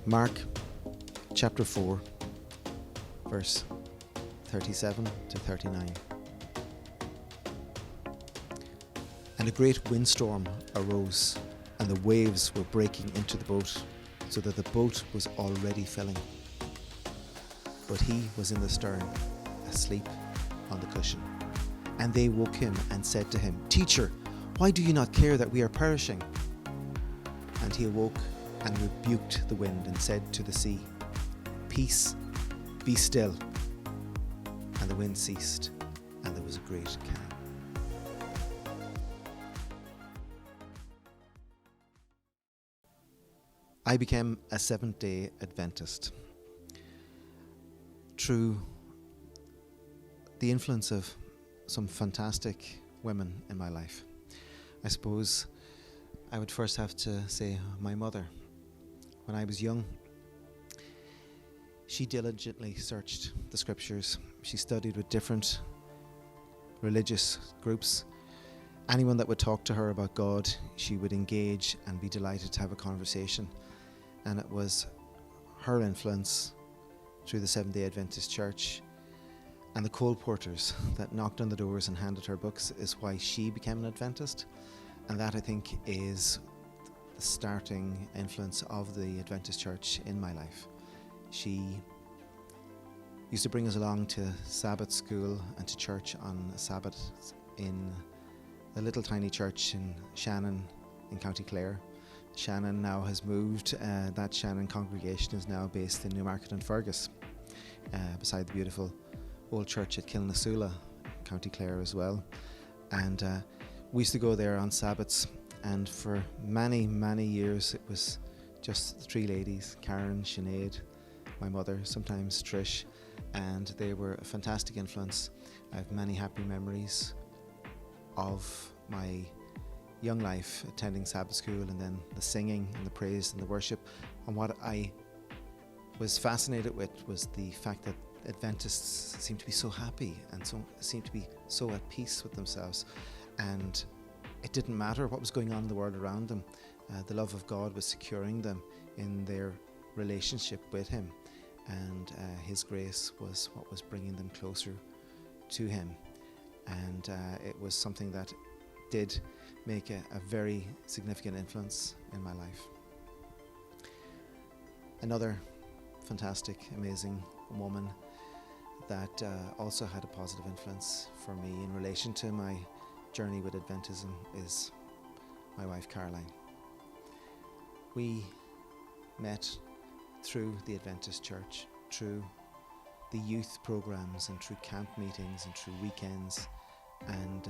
Mark chapter 4, verse 37 to 39. And a great windstorm arose, and the waves were breaking into the boat, so that the boat was already filling. But he was in the stern, asleep on the cushion. And they woke him and said to him, "Teacher, why do you not care that we are perishing?" And he awoke and rebuked the wind and said to the sea, "Peace, be still." And the wind ceased, and there was a great calm. I became a Seventh-day Adventist through the influence of some fantastic women in my life. I suppose I would first have to say my mother. When I was young, she diligently searched the scriptures. She studied with different religious groups. Anyone that would talk to her about God, she would engage and be delighted to have a conversation. And it was her influence through the Seventh-day Adventist Church and the coal porters that knocked on the doors and handed her books is why she became an Adventist. And that, I think, is the starting influence of the Adventist Church in my life. She used to bring us along to Sabbath school and to church on Sabbath in a little tiny church in Shannon in County Clare. Shannon now has moved. That Shannon congregation is now based in Newmarket and Fergus, beside the beautiful old church at Kilnasula, County Clare as well. And we used to go there on Sabbaths, and for many, many years it was just the three ladies, Karen, Sinead, my mother, sometimes Trish, and they were a fantastic influence. I have many happy memories of my young life attending Sabbath school, and then the singing and the praise and the worship. And what I was fascinated with was the fact that Adventists seemed to be so happy and seemed to be so at peace with themselves, and it didn't matter what was going on in the world around them. The love of God was securing them in their relationship with Him, and His grace was what was bringing them closer to Him. And it was something that did make a very significant influence in my life. Another fantastic, amazing woman that also had a positive influence for me in relation to my journey with Adventism is my wife Caroline. We met through the Adventist Church, through the youth programs and through camp meetings and through weekends, and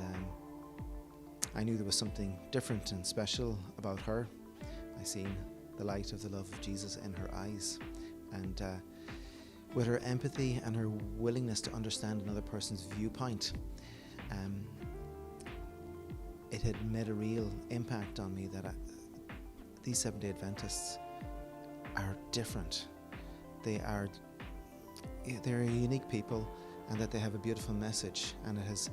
I knew there was something different and special about her. I seen the light of the love of Jesus in her eyes, and with her empathy and her willingness to understand another person's viewpoint, it had made a real impact on me that these Seventh-day Adventists are different. They're a unique people, and that they have a beautiful message, and it has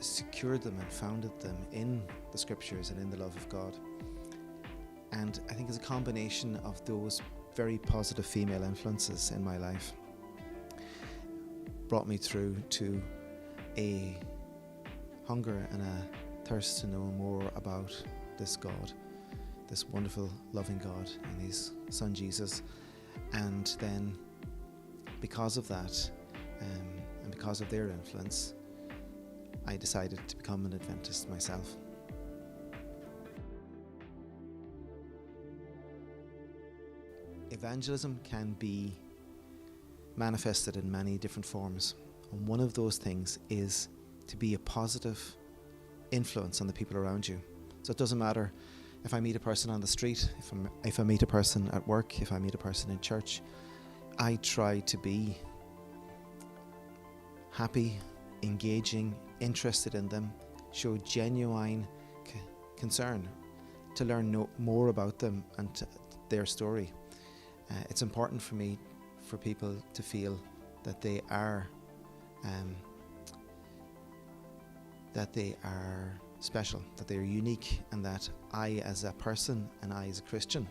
secured them and founded them in the scriptures and in the love of God. And I think it's a combination of those very positive female influences in my life brought me through to a hunger and a thirst to know more about this God, this wonderful, loving God and His Son Jesus. And then because of that, and because of their influence, I decided to become an Adventist myself. Evangelism can be manifested in many different forms, and one of those things is to be a positive influence on the people around you. So it doesn't matter if I meet a person on the street, if I meet a person at work, if I meet a person in church, I try to be happy, engaging, interested in them, show genuine concern to learn more about them and their story. It's important for me, for people to feel that they are special, that they are unique, and that I as a person and I as a Christian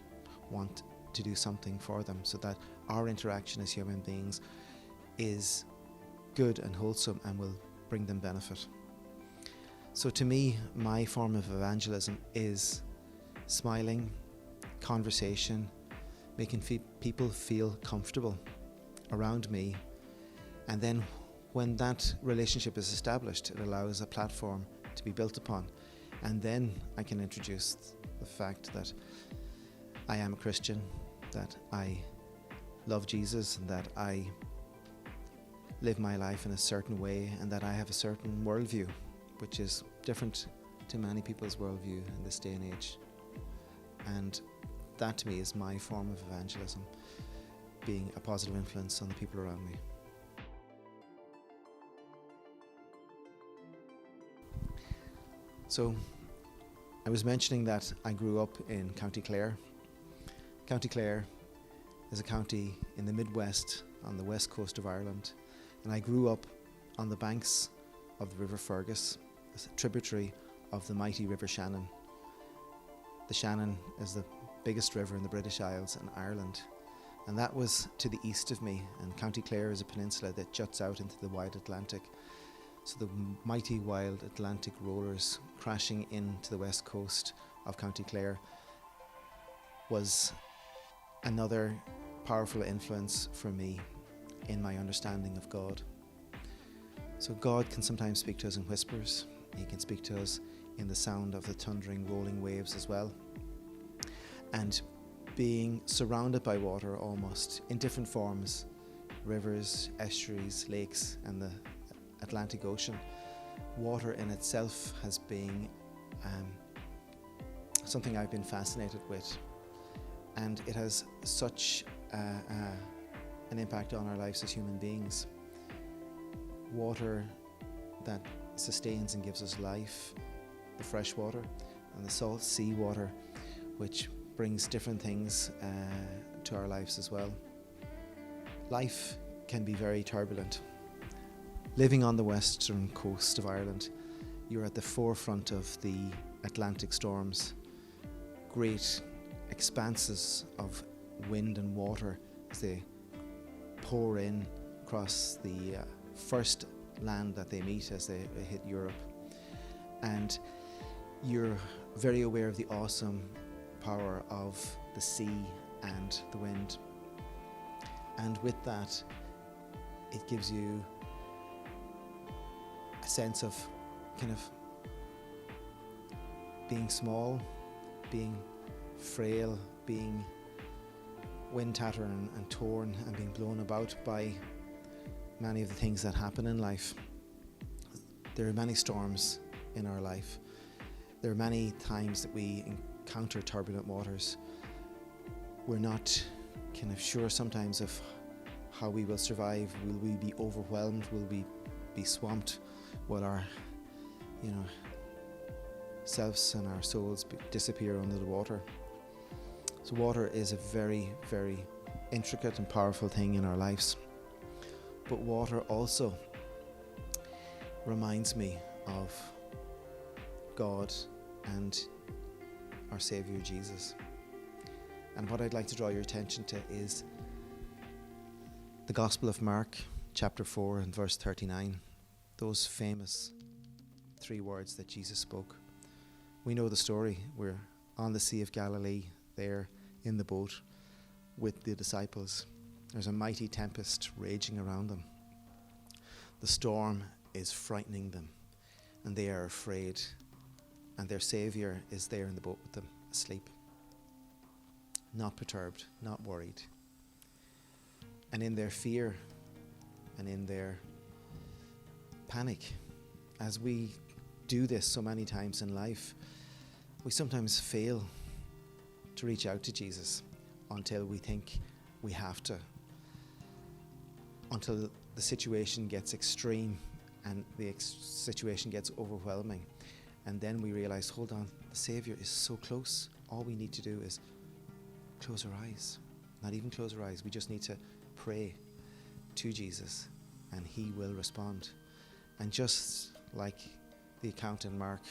want to do something for them, so that our interaction as human beings is good and wholesome and will bring them benefit. So to me, my form of evangelism is smiling, conversation, making people feel comfortable around me. And then when that relationship is established, it allows a platform to be built upon. And then I can introduce the fact that I am a Christian, that I love Jesus, and that I live my life in a certain way, and that I have a certain worldview, which is different to many people's worldview in this day and age. And that to me is my form of evangelism, being a positive influence on the people around me. So I was mentioning that I grew up in County Clare. County Clare is a county in the Midwest on the west coast of Ireland, and I grew up on the banks of the River Fergus, a tributary of the mighty River Shannon. The Shannon is the biggest river in the British Isles and Ireland, and that was to the east of me, and County Clare is a peninsula that juts out into the wide Atlantic. So the mighty wild Atlantic rollers crashing into the west coast of County Clare was another powerful influence for me in my understanding of God. So God can sometimes speak to us in whispers. He can speak to us in the sound of the thundering, rolling waves as well. And being surrounded by water almost in different forms, rivers, estuaries, lakes, and the Atlantic Ocean, water in itself has been something I've been fascinated with. And it has such an impact on our lives as human beings. Water that sustains and gives us life, the fresh water, and the salt sea water, which brings different things to our lives as well. Life can be very turbulent. Living on the western coast of Ireland, you're at the forefront of the Atlantic storms. Great expanses of wind and water as they pour in across the first land that they meet as they hit Europe. And you're very aware of the awesome power of the sea and the wind. And with that, it gives you a sense of kind of being small, being frail, being wind-tattered and torn and being blown about by many of the things that happen in life. There are many storms in our life. There are many times that we encounter turbulent waters. We're not kind of sure sometimes of how we will survive. Will we be overwhelmed? Will we be swamped? Will our, selves and our souls disappear under the water? So water is a very, very intricate and powerful thing in our lives. But water also reminds me of God and our Saviour Jesus. And what I'd like to draw your attention to is the Gospel of Mark, chapter 4 and verse 39. Those famous 3 words that Jesus spoke. We know the story. We're on the Sea of Galilee, there in the boat with the disciples. There's a mighty tempest raging around them. The storm is frightening them, and they are afraid. And their Saviour is there in the boat with them, asleep, not perturbed, not worried. And in their fear and in their panic, as we do this so many times in life, we sometimes fail to reach out to Jesus until we think we have to, until the situation gets extreme and the situation gets overwhelming. And then we realize, hold on, the Saviour is so close. All we need to do is close our eyes. Not even close our eyes. We just need to pray to Jesus and He will respond. And just like the account in Mark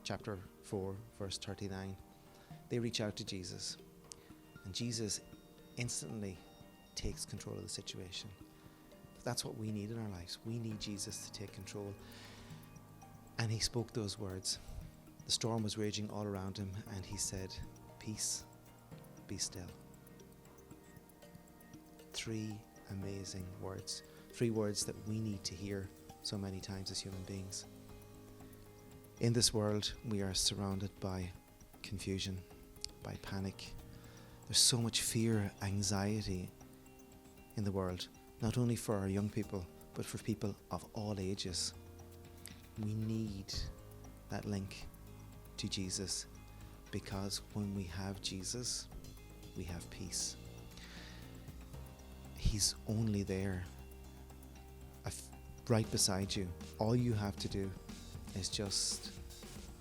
chapter 4, verse 39, they reach out to Jesus. Jesus instantly takes control of the situation. That's what we need in our lives. We need Jesus to take control. And he spoke those words. The storm was raging all around him, and he said, "Peace, be still." 3 amazing words. 3 words that we need to hear so many times as human beings. In this world, we are surrounded by confusion, by panic. There's so much fear, anxiety in the world, not only for our young people, but for people of all ages. We need that link to Jesus, because when we have Jesus, we have peace. He's only there, right beside you. All you have to do is just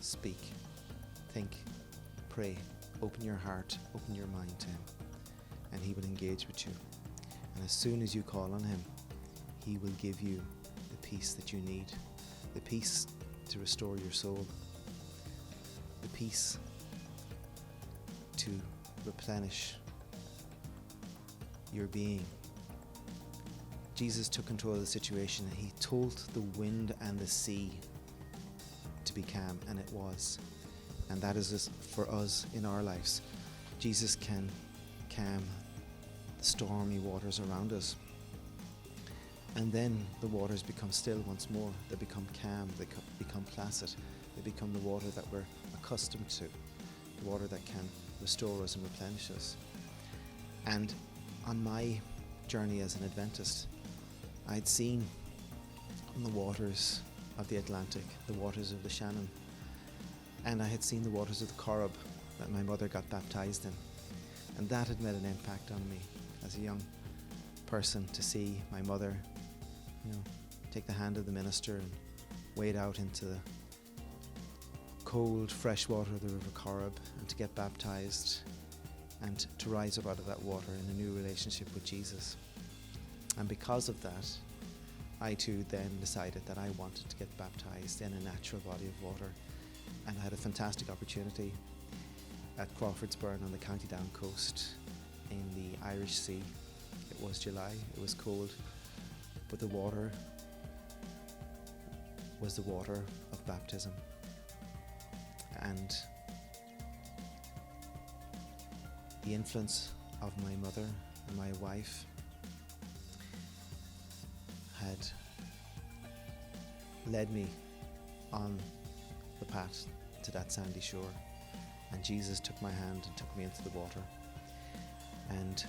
speak, think, pray, open your heart, open your mind to him, and he will engage with you. And as soon as you call on him, he will give you the peace that you need, the peace to restore your soul, the peace to replenish your being. Jesus took control of the situation. He told the wind and the sea to be calm, and it was. And that is for us in our lives. Jesus can calm the stormy waters around us. And then the waters become still once more. They become calm, they become placid. They become the water that we're accustomed to, the water that can restore us and replenish us. And on my journey as an Adventist, I'd seen on the waters of the Atlantic, the waters of the Shannon, and I had seen the waters of the Corrib that my mother got baptized in. And that had made an impact on me as a young person, to see my mother, take the hand of the minister and wade out into the cold, fresh water of the River Corrib, and to get baptized and to rise up out of that water in a new relationship with Jesus. And because of that, I too then decided that I wanted to get baptized in a natural body of water. And I had a fantastic opportunity at Crawfordsburn on the County Down coast in the Irish Sea. It was July, it was cold, but the water was the water of baptism. And the influence of my mother and my wife had led me on the path to that sandy shore, and Jesus took my hand and took me into the water, and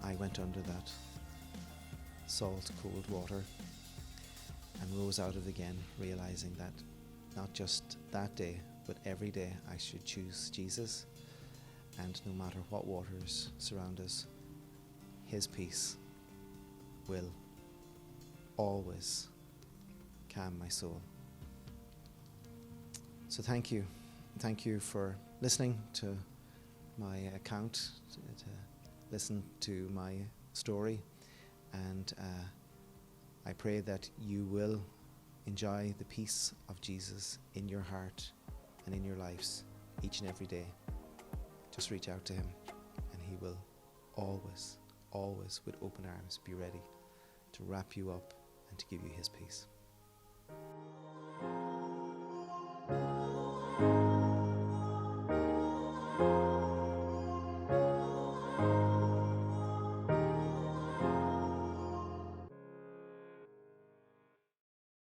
I went under that salt, cold water and rose out of it again, realizing that not just that day, but every day I should choose Jesus, and no matter what waters surround us, his peace will always calm my soul. So thank you. Thank you for listening to my account, to listen to my story, and I pray that you will enjoy the peace of Jesus in your heart and in your lives each and every day. Just reach out to him, and he will always, always with open arms be ready to wrap you up and to give you his peace.